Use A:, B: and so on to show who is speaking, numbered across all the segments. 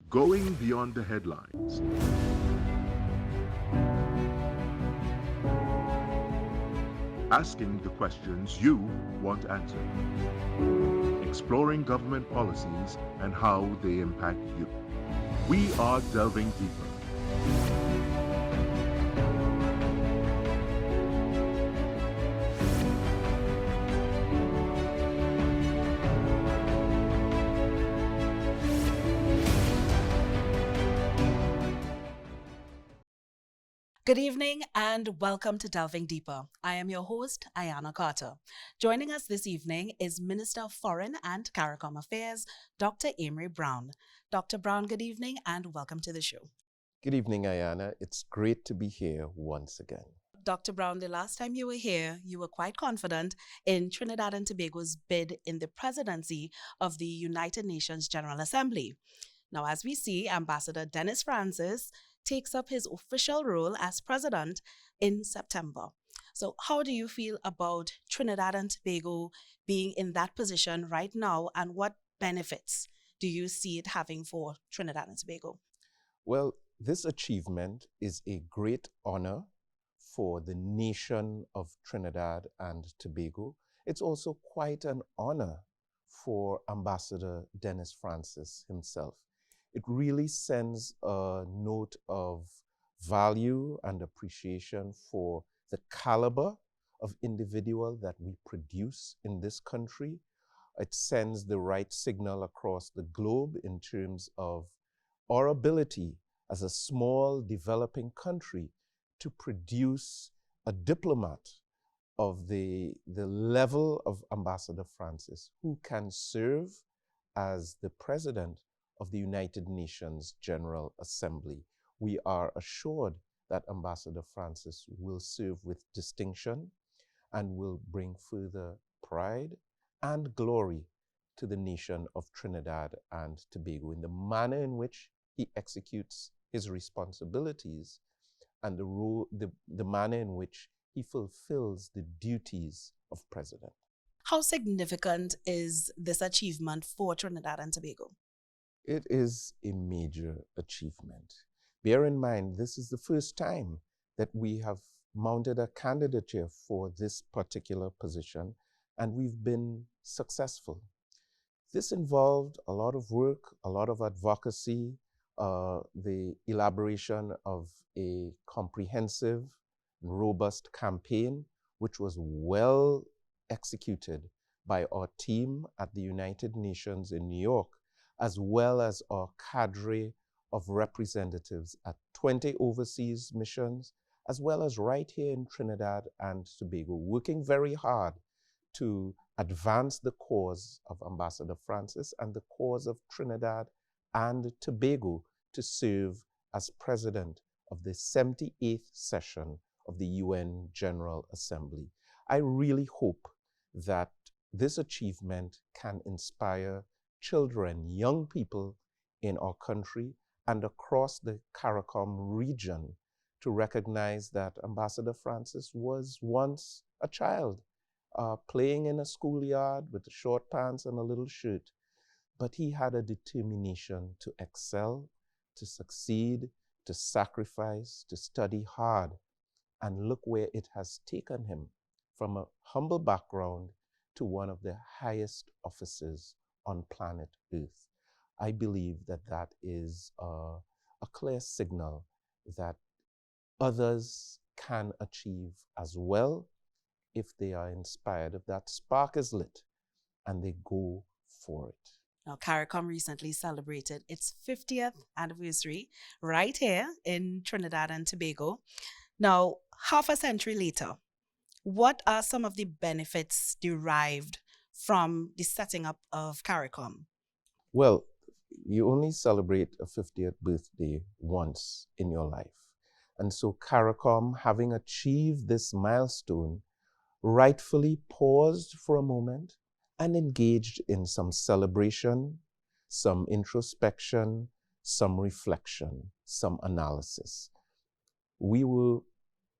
A: Going beyond the headlines. Asking the questions you want answered. Exploring government policies and how they impact you. We are delving deeper.
B: Good evening and welcome to Delving Deeper. I am your host, Ayana Carter. Joining us this evening is Minister of Foreign and CARICOM Affairs, Dr. Amery Browne. Dr. Browne, good evening and welcome to the show.
C: Good evening, Ayana. It's great to be here once again.
B: Dr. Browne, the last time you were here, you were quite confident in Trinidad and Tobago's bid in the presidency of the United Nations General Assembly. Now, as we see, Ambassador Dennis Francis takes up his official role as president in September. So how do you feel about Trinidad and Tobago being in that position right now, and what benefits do you see it having for Trinidad and Tobago?
C: Well, this achievement is a great honor for the nation of Trinidad and Tobago. It's also quite an honor for Ambassador Dennis Francis himself. It really sends a note of value and appreciation for the caliber of individual that we produce in this country. It sends the right signal across the globe in terms of our ability as a small developing country to produce a diplomat of the level of Ambassador Francis, who can serve as the president of the United Nations General Assembly. We are assured that Ambassador Francis will serve with distinction and will bring further pride and glory to the nation of Trinidad and Tobago in the manner in which he executes his responsibilities and the manner in which he fulfills the duties of president.
B: How significant is this achievement for Trinidad and Tobago?
C: It is a major achievement. Bear in mind, this is the first time that we have mounted a candidature for this particular position, and we've been successful. This involved a lot of work, a lot of advocacy, the elaboration of a comprehensive, robust campaign, which was well executed by our team at the United Nations in New York, as well as our cadre of representatives at 20 overseas missions, as well as right here in Trinidad and Tobago, working very hard to advance the cause of Ambassador Francis and the cause of Trinidad and Tobago to serve as president of the 78th session of the UN General Assembly. I really hope that this achievement can inspire children, young people in our country and across the CARICOM region to recognize that Ambassador Francis was once a child, playing in a schoolyard with the short pants and a little shirt. But he had a determination to excel, to succeed, to sacrifice, to study hard. And look where it has taken him, from a humble background to one of the highest offices on planet Earth. I believe that that is a clear signal that others can achieve as well if they are inspired, if that spark is lit and they go for it.
B: Now, CARICOM recently celebrated its 50th anniversary right here in Trinidad and Tobago. Now, half a century later, what are some of the benefits derived from the setting up of CARICOM?
C: Well, you only celebrate a 50th birthday once in your life. And so CARICOM, having achieved this milestone, rightfully paused for a moment and engaged in some celebration, some introspection, some reflection, some analysis. We were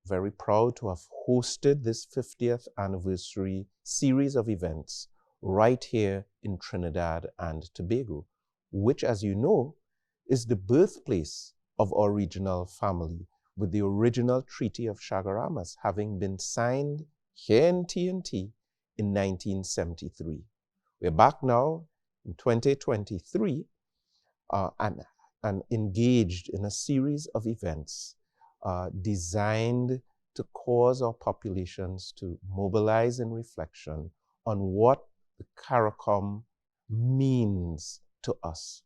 C: very proud to have hosted this 50th anniversary series of events right here in Trinidad and Tobago, which, as you know, is the birthplace of our regional family, with the original Treaty of Chaguaramas having been signed here in TNT in 1973. We're back now in 2023 and engaged in a series of events designed to cause our populations to mobilize in reflection on what the CARICOM means to us.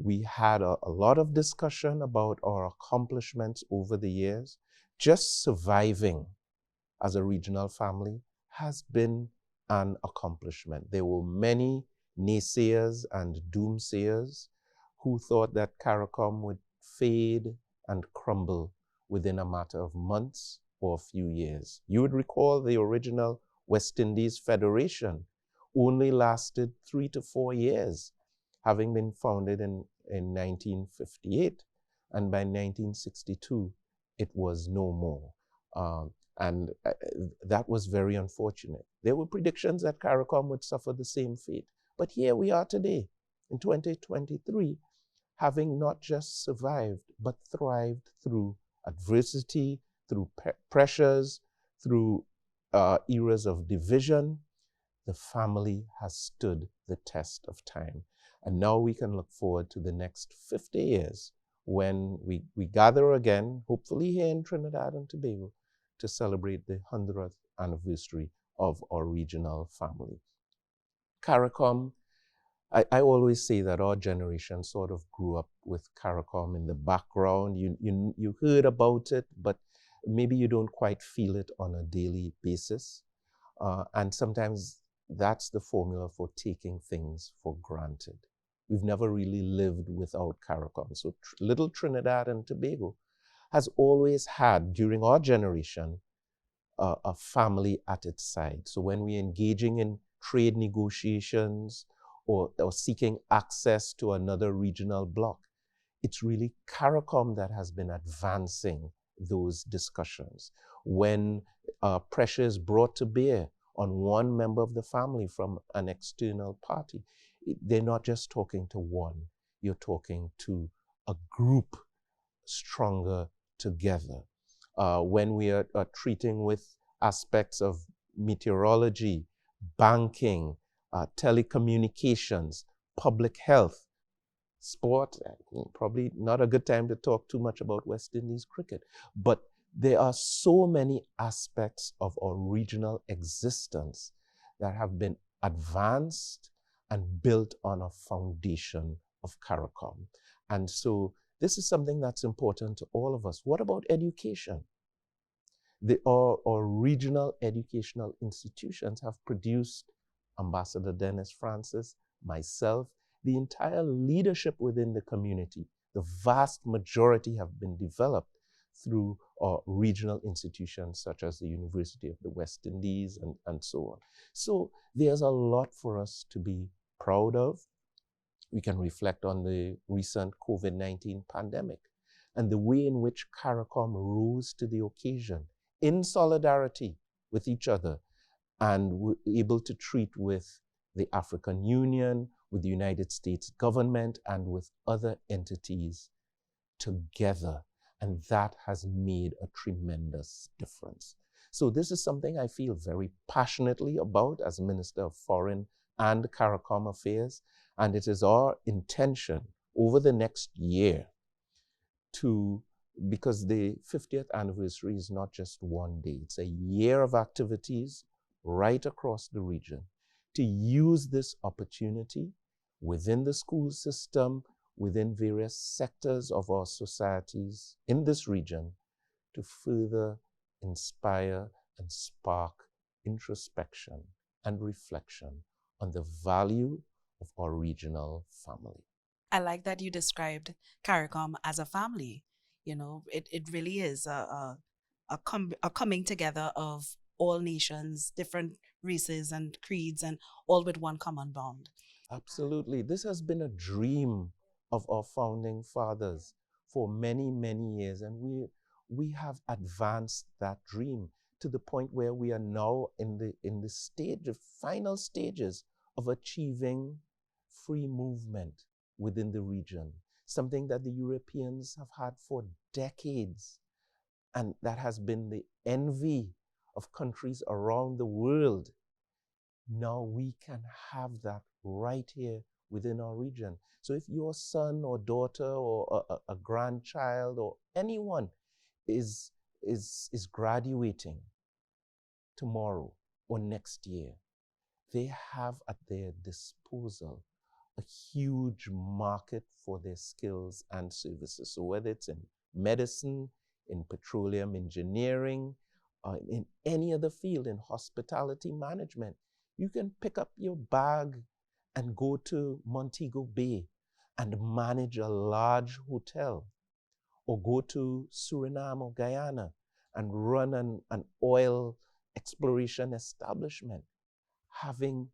C: We had a lot of discussion about our accomplishments over the years. Just surviving as a regional family has been an accomplishment. There were many naysayers and doomsayers who thought that CARICOM would fade and crumble within a matter of months or a few years. You would recall the original West Indies Federation only lasted 3 to 4 years, having been founded in 1958, and by 1962, it was no more. And that was very unfortunate. There were predictions that CARICOM would suffer the same fate. But here we are today, in 2023, having not just survived, but thrived through adversity, through pressures, through eras of division. The family has stood the test of time. And now we can look forward to the next 50 years when we gather again, hopefully here in Trinidad and Tobago, to celebrate the 100th anniversary of our regional family. CARICOM, I always say that our generation sort of grew up with CARICOM in the background. You heard about it, but maybe you don't quite feel it on a daily basis. And sometimes that's the formula for taking things for granted. We've never really lived without CARICOM. So little Trinidad and Tobago has always had, during our generation, a family at its side. So when we're engaging in trade negotiations or seeking access to another regional bloc, it's really CARICOM that has been advancing those discussions. When pressure is brought to bear on one member of the family from an external party, they're not just talking to one, you're talking to a group stronger together. When we are treating with aspects of meteorology, banking, telecommunications, public health, sport, probably not a good time to talk too much about West Indies cricket, but there are so many aspects of our regional existence that have been advanced and built on a foundation of CARICOM. And so this is something that's important to all of us. What about education? Our regional educational institutions have produced Ambassador Dennis Francis, myself, the entire leadership within the community. The vast majority have been developed through our regional institutions such as the University of the West Indies and so on. So there's a lot for us to be proud of. We can reflect on the recent COVID-19 pandemic and the way in which CARICOM rose to the occasion in solidarity with each other and were able to treat with the African Union, with the United States government, and with other entities together. And that has made a tremendous difference. So this is something I feel very passionately about as Minister of Foreign and CARICOM Affairs. And it is our intention over the next year because the 50th anniversary is not just one day, it's a year of activities right across the region, to use this opportunity within the school system, within various sectors of our societies in this region, to further inspire and spark introspection and reflection on the value of our regional family.
B: I like that you described CARICOM as a family. You know, it really is a coming together of all nations, different races and creeds, and all with one common bond.
C: Absolutely. This has been a dream of our founding fathers for many, many years. And we have advanced that dream to the point where we are now in the final stages of achieving free movement within the region. something that the Europeans have had for decades, and that has been the envy of countries around the world. Now we can have that right here within our region. So if your son or daughter or a grandchild or anyone is graduating tomorrow or next year, they have at their disposal a huge market for their skills and services. So whether it's in medicine, in petroleum engineering, in any other field, in hospitality management, you can pick up your bag and go to Montego Bay and manage a large hotel, or go to Suriname or Guyana and run an oil exploration establishment, having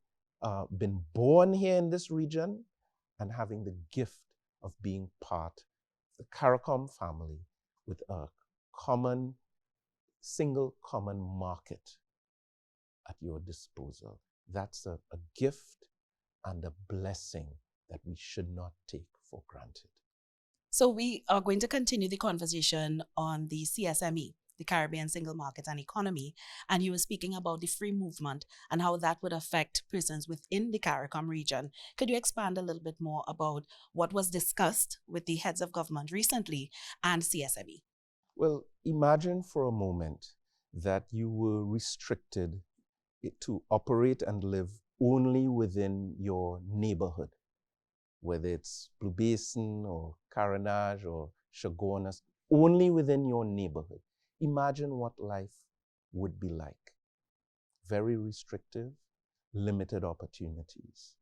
C: been born here in this region and having the gift of being part of the CARICOM family with a single common market at your disposal. That's a gift and a blessing that we should not take for granted.
B: So we are going to continue the conversation on the CSME, the Caribbean Single Market and Economy, and you were speaking about the free movement and how that would affect persons within the CARICOM region. Could you expand a little bit more about what was discussed with the heads of government recently and CSME?
C: Well, imagine for a moment that you were restricted to operate and live only within your neighborhood, whether it's Blue Basin or Carenage or Chaguanas, only within your neighborhood. Imagine what life would be like. Very restrictive, limited opportunities.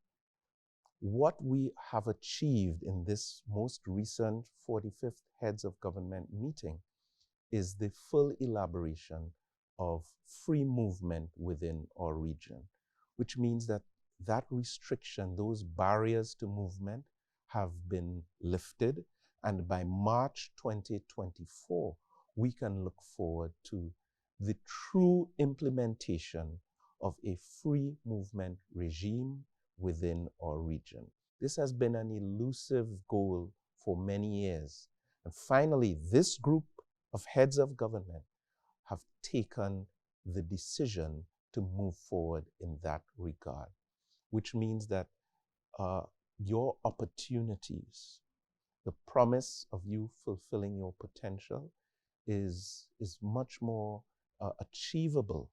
C: What we have achieved in this most recent 45th Heads of Government meeting is the full elaboration of free movement within our region, which means that restriction, those barriers to movement have been lifted, and by March 2024, we can look forward to the true implementation of a free movement regime within our region. This has been an elusive goal for many years. And finally, this group of heads of government have taken the decision to move forward in that regard, which means that your opportunities, the promise of you fulfilling your potential is much more achievable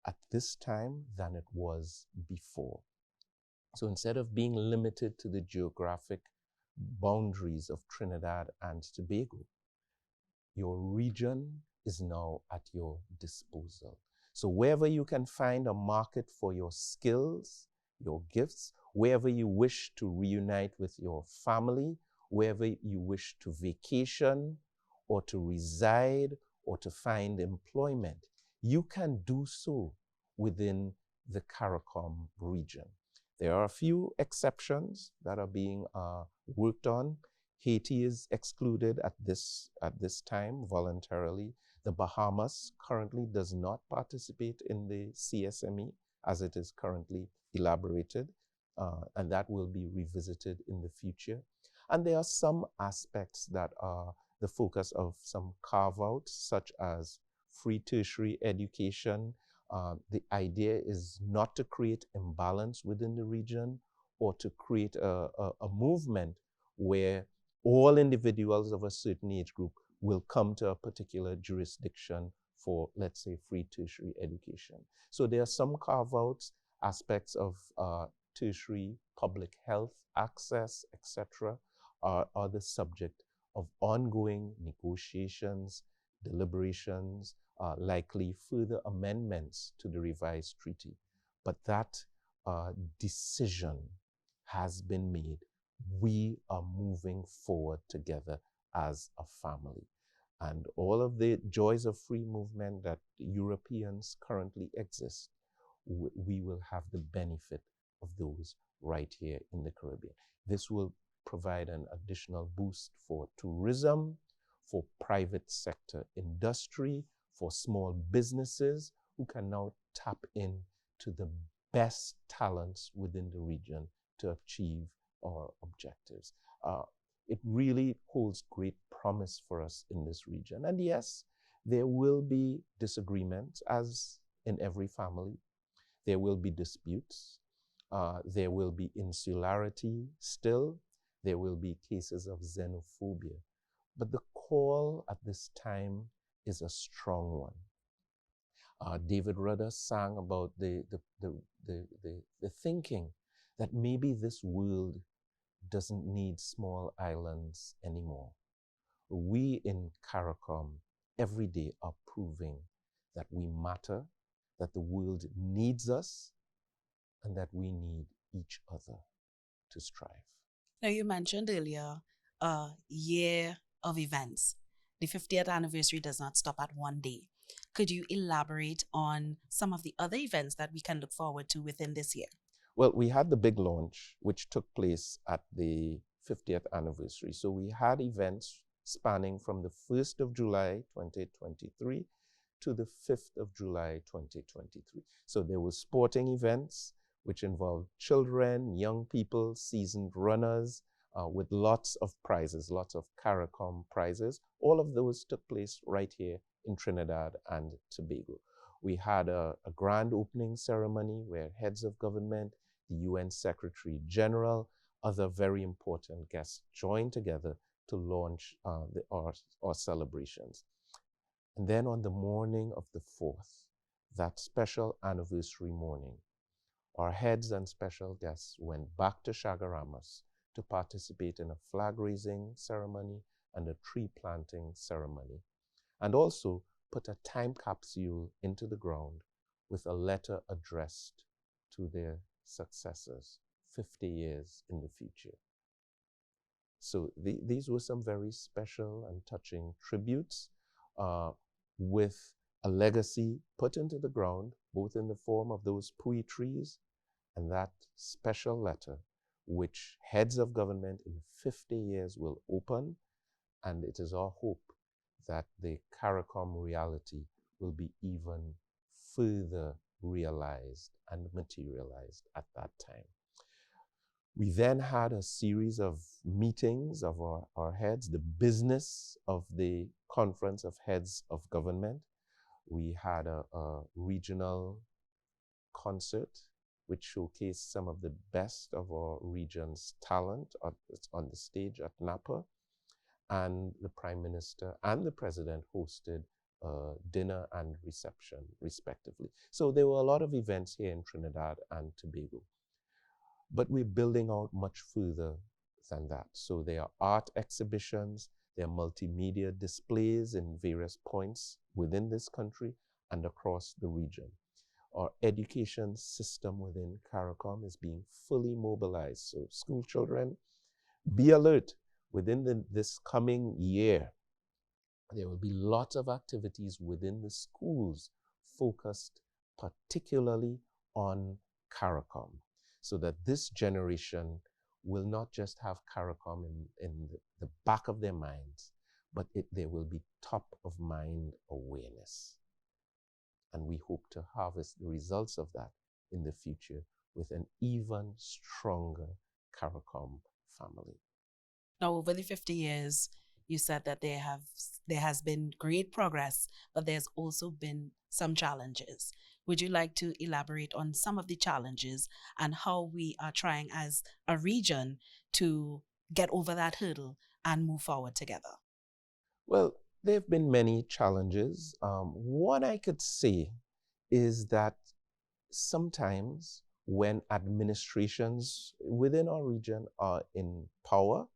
C: at this time than it was before. So instead of being limited to the geographic boundaries of Trinidad and Tobago, your region is now at your disposal. So wherever you can find a market for your skills, your gifts, wherever you wish to reunite with your family, wherever you wish to vacation or to reside or to find employment, you can do so within the CARICOM region. There are a few exceptions that are being worked on. Haiti is excluded at this time voluntarily. The Bahamas currently does not participate in the CSME as it is currently elaborated, and that will be revisited in the future. And there are some aspects that are the focus of some carve-outs, such as free tertiary education. The idea is not to create imbalance within the region or to create a movement where all individuals of a certain age group will come to a particular jurisdiction for, let's say, free tertiary education. So there are some carve-outs, aspects of tertiary public health access, etc., are the subject of ongoing negotiations, deliberations, likely further amendments to the revised treaty. But that decision has been made. We are moving forward together as a family. And all of the joys of free movement that Europeans currently exist, we will have the benefit of those right here in the Caribbean. This will provide an additional boost for tourism, for private sector industry, for small businesses who can now tap into the best talents within the region to achieve our objectives. it really holds great promise for us in this region. And yes, there will be disagreements, as in every family. There will be disputes. There will be insularity still. There will be cases of xenophobia. But the call at this time is a strong one. David Rudder sang about the thinking that maybe this world doesn't need small islands anymore. We in CARICOM every day are proving that we matter, that the world needs us, and that we need each other to strive.
B: Now, you mentioned earlier a year of events. The 50th anniversary does not stop at one day. Could you elaborate on some of the other events that we can look forward to within this year?
C: Well, we had the big launch, which took place at the 50th anniversary. So we had events spanning from the 1st of July 2023 to the 5th of July 2023. So there were sporting events, which involved children, young people, seasoned runners, with lots of prizes, lots of CARICOM prizes. All of those took place right here in Trinidad and Tobago. We had a grand opening ceremony where heads of government, the UN Secretary General, other very important guests joined together to launch our celebrations. And then on the morning of the 4th, that special anniversary morning, our heads and special guests went back to Chagaramas to participate in a flag-raising ceremony and a tree planting ceremony, and also put a time capsule into the ground with a letter addressed to their successors 50 years in the future. So these were some very special and touching tributes with a legacy put into the ground, both in the form of those pui trees and that special letter, which heads of government in 50 years will open. And it is our hope that the CARICOM reality will be even further realized and materialized at that time. We then had a series of meetings of our heads, the business of the Conference of Heads of Government. We had a regional concert which showcased some of the best of our region's talent on the stage at Napa. And the Prime Minister and the President hosted dinner and reception, respectively. So there were a lot of events here in Trinidad and Tobago. But we're building out much further than that. So there are art exhibitions, there are multimedia displays in various points within this country and across the region. Our education system within CARICOM is being fully mobilized. So school children, be alert. Within this coming year, there will be lots of activities within the schools focused particularly on CARICOM, so that this generation will not just have CARICOM in the back of their minds, but there will be top of mind awareness. And we hope to harvest the results of that in the future with an even stronger CARICOM family.
B: Now, over the 50 years, you said that there has been great progress, but there's also been some challenges. Would you like to elaborate on some of the challenges and how we are trying as a region to get over that hurdle and move forward together?
C: Well, there have been many challenges. One I could say is that sometimes when administrations within our region are in power,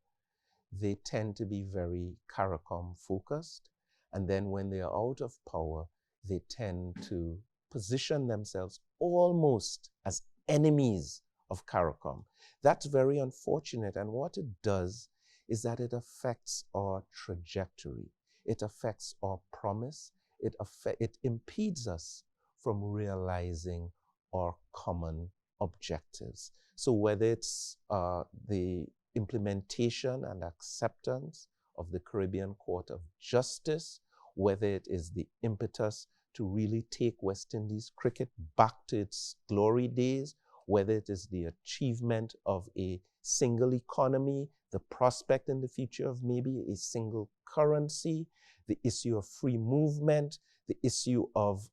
C: they tend to be very CARICOM focused. And then when they are out of power, they tend to position themselves almost as enemies of CARICOM. That's very unfortunate. And what it does is that it affects our trajectory. It affects our promise. It impedes us from realizing our common objectives. So whether it's the implementation and acceptance of the Caribbean Court of Justice, whether it is the impetus to really take West Indies cricket back to its glory days, whether it is the achievement of a single economy, the prospect in the future of maybe a single currency, the issue of free movement, the issue of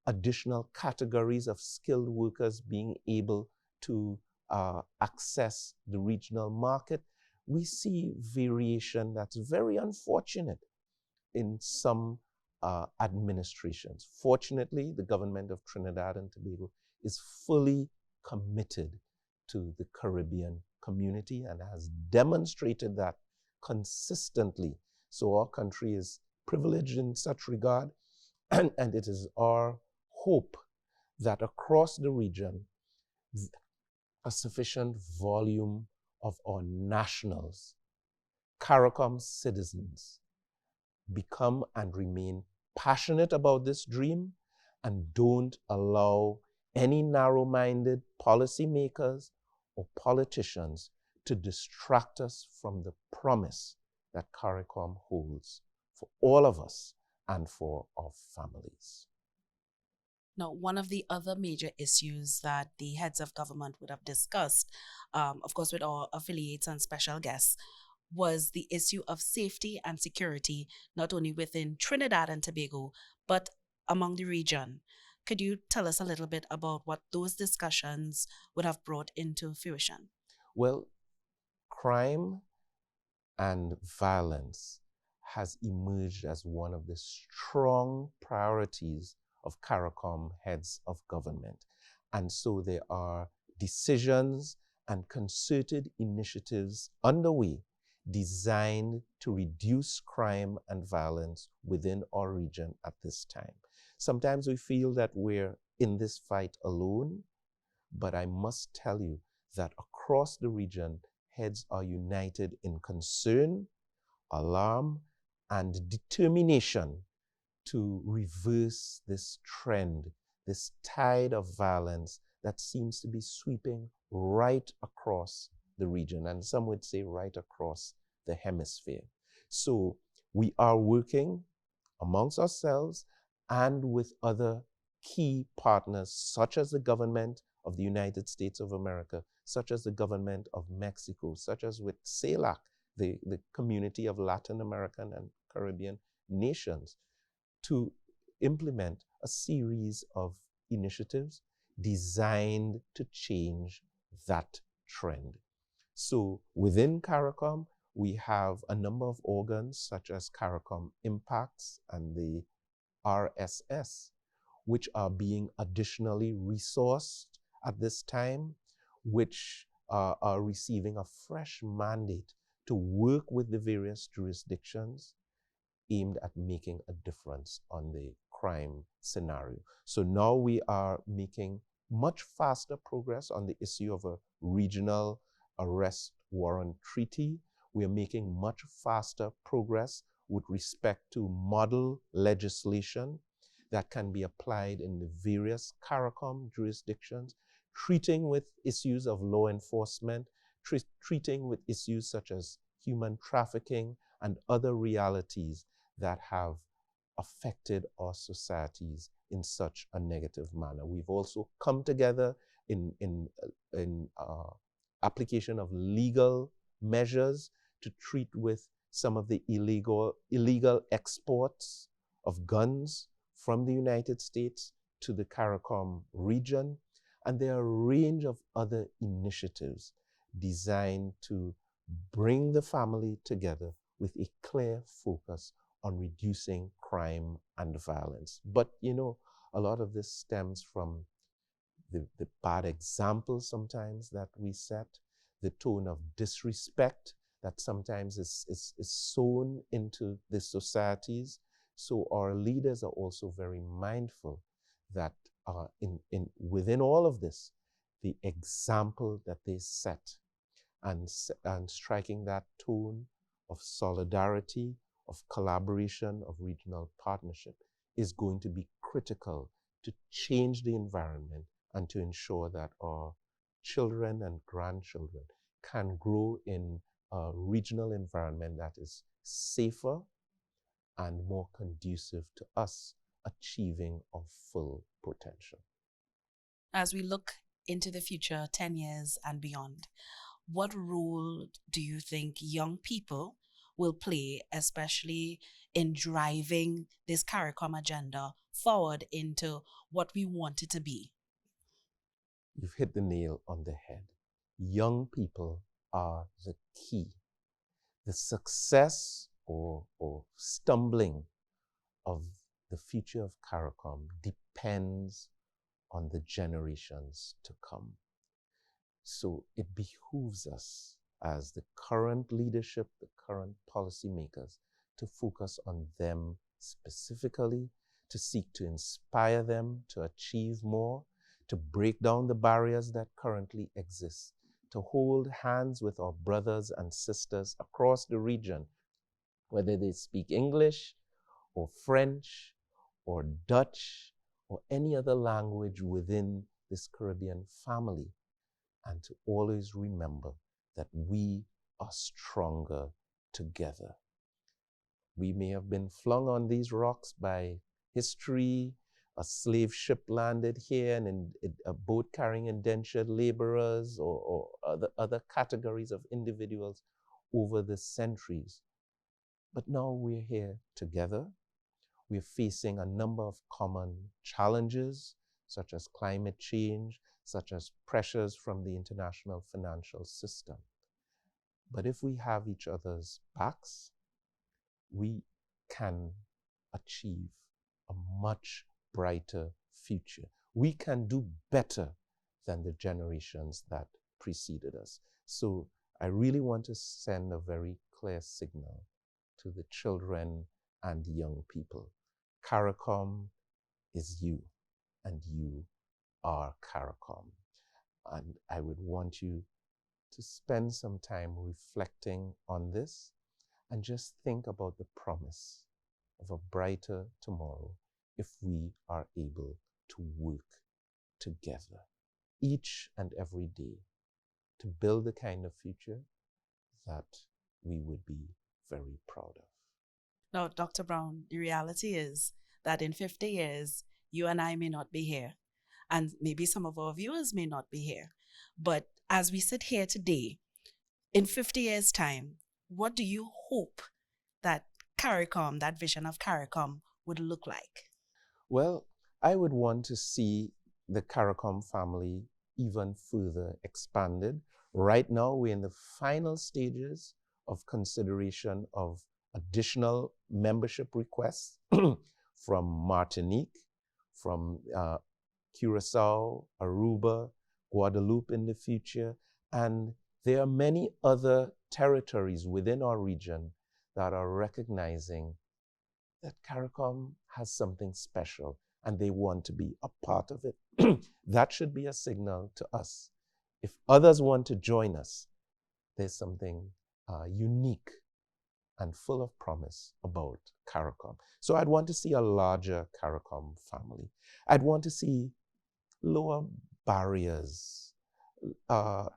C: additional categories of skilled workers being able to access the regional market. We see variation that's very unfortunate in some administrations. Fortunately, the government of Trinidad and Tobago is fully committed to the Caribbean community and has demonstrated that consistently. So our country is privileged in such regard, and it is our hope that across the region, a sufficient volume of our nationals, CARICOM citizens, become and remain passionate about this dream and don't allow any narrow-minded policymakers or politicians to distract us from the promise that CARICOM holds for all of us and for our families.
B: Now, one of the other major issues that the heads of government would have discussed, of course, with our affiliates and special guests, was the issue of safety and security, not only within Trinidad and Tobago, but among the region. Could you tell us a little bit about what those discussions would have brought into fruition?
C: Well, crime and violence has emerged as one of the strong priorities of CARICOM heads of government. And so there are decisions and concerted initiatives underway designed to reduce crime and violence within our region at this time. Sometimes we feel that we're in this fight alone, but I must tell you that across the region, heads are united in concern, alarm, and determination to reverse this trend, this tide of violence that seems to be sweeping right across the region, and some would say right across the hemisphere. So we are working amongst ourselves and with other key partners, such as the government of the United States of America, such as the government of Mexico, such as with CELAC, the community of Latin American and Caribbean nations, to implement a series of initiatives designed to change that trend. So within CARICOM, we have a number of organs such as CARICOM Impacts and the RSS, which are being additionally resourced at this time, which are receiving a fresh mandate to work with the various jurisdictions aimed at making a difference on the crime scenario. So now we are making much faster progress on the issue of a regional arrest warrant treaty. We are making much faster progress with respect to model legislation that can be applied in the various CARICOM jurisdictions, treating with issues of law enforcement, treating with issues such as human trafficking and other realities that have affected our societies in such a negative manner. We've also come together in application of legal measures to treat with some of the illegal exports of guns from the United States to the CARICOM region. And there are a range of other initiatives designed to bring the family together with a clear focus on reducing crime and violence. But, you know, a lot of this stems from the bad examples sometimes that we set, the tone of disrespect that sometimes is sown into the societies. So our leaders are also very mindful that within all of this, the example that they set and striking that tone of solidarity, of collaboration, of regional partnership is going to be critical to change the environment and to ensure that our children and grandchildren can grow in a regional environment that is safer and more conducive to us achieving our full potential.
B: As we look into the future, 10 years and beyond, what role do you think young people will play, especially in driving this CARICOM agenda forward into what we want it to be?
C: You've hit the nail on the head. Young people are the key. The success or stumbling of the future of CARICOM depends on the generations to come. So it behooves us as the current leadership, the current policymakers, to focus on them specifically, to seek to inspire them to achieve more, to break down the barriers that currently exist, to hold hands with our brothers and sisters across the region, whether they speak English or French or Dutch or any other language within this Caribbean family, and to always remember that we are stronger together. We may have been flung on these rocks by history. A slave ship landed here, and a boat carrying indentured laborers or other categories of individuals over the centuries. But now we're here together. We're facing a number of common challenges, such as climate change, such as pressures from the international financial system. But if we have each other's backs, we can achieve a much brighter future. We can do better than the generations that preceded us. So I really want to send a very clear signal to the children and young people. CARICOM is you, and you are CARICOM. And I would want you to spend some time reflecting on this and just think about the promise of a brighter tomorrow if we are able to work together each and every day to build the kind of future that we would be very proud of.
B: Now, Dr. Browne, the reality is that in 50 years, you and I may not be here, and maybe some of our viewers may not be here. But as we sit here today, in 50 years' time, what do you hope that CARICOM, that vision of CARICOM, would look like?
C: Well, I would want to see the CARICOM family even further expanded. Right now, we're in the final stages of consideration of additional membership requests from Martinique, from Curacao, Aruba, Guadeloupe in the future, and there are many other territories within our region that are recognizing that CARICOM has something special and they want to be a part of it. That should be a signal to us. If others want to join us, there's something unique and full of promise about CARICOM. So I'd want to see a larger CARICOM family. I'd want to see lower barriers, a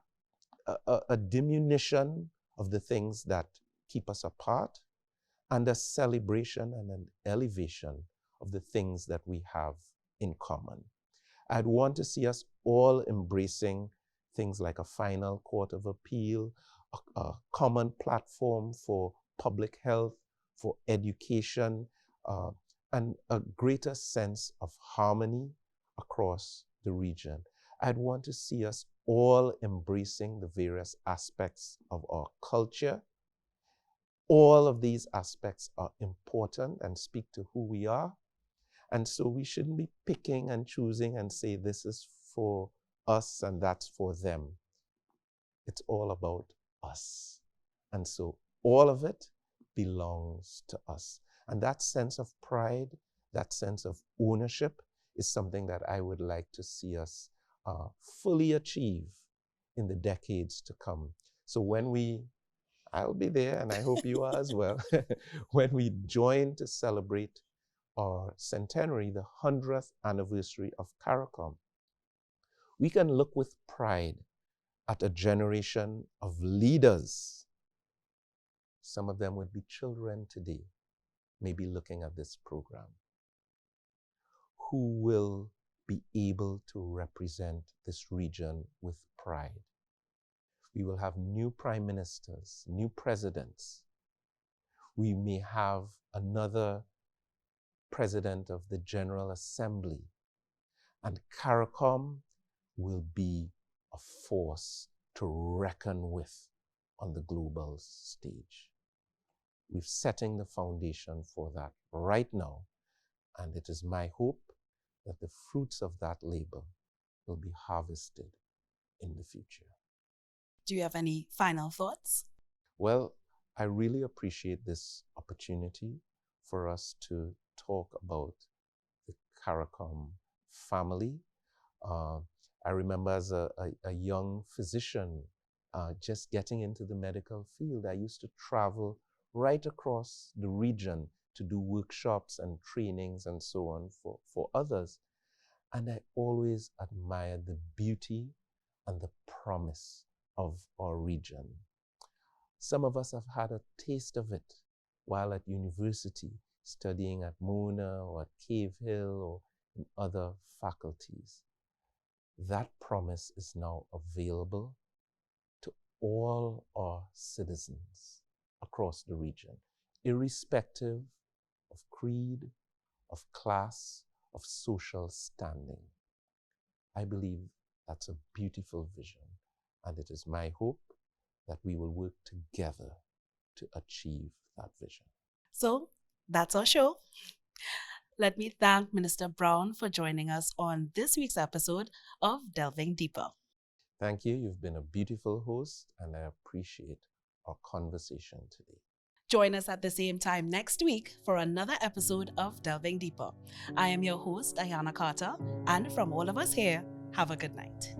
C: diminution of the things that keep us apart, and a celebration and an elevation of the things that we have in common. I'd want to see us all embracing things like a final court of appeal, a common platform for public health, for education, and a greater sense of harmony across the region. I'd want to see us all embracing the various aspects of our culture. All of these aspects are important and speak to who we are. And so we shouldn't be picking and choosing and say this is for us and that's for them. It's all about us. And so all of it belongs to us. And that sense of pride, that sense of ownership is something that I would like to see us fully achieve in the decades to come. So when I'll be there, and I hope you are as well, when we join to celebrate our centenary, the 100th anniversary of CARICOM, we can look with pride at a generation of leaders. Some of them would be children today, maybe looking at this program, who will be able to represent this region with pride. We will have new prime ministers, new presidents. We may have another president of the General Assembly. And CARICOM will be a force to reckon with on the global stage. We're setting the foundation for that right now, and it is my hope that the fruits of that labor will be harvested in the future.
B: Do you have any final thoughts?
C: Well, I really appreciate this opportunity for us to talk about the CARICOM family. I remember as a young physician just getting into the medical field, I used to travel right across the region to do workshops and trainings and so on for others. And I always admired the beauty and the promise of our region. Some of us have had a taste of it while at university, studying at Mona or at Cave Hill or in other faculties. That promise is now available to all our citizens across the region, irrespective of creed, of class, of social standing. I believe that's a beautiful vision, and it is my hope that we will work together to achieve that vision.
B: So that's our show. Let me thank Minister Browne for joining us on this week's episode of Delving Deeper.
C: Thank you. You've been a beautiful host, and I appreciate our conversation today.
B: Join us at the same time next week for another episode of Delving Deeper. I am your host, Ayana Carter, and from all of us here, have a good night.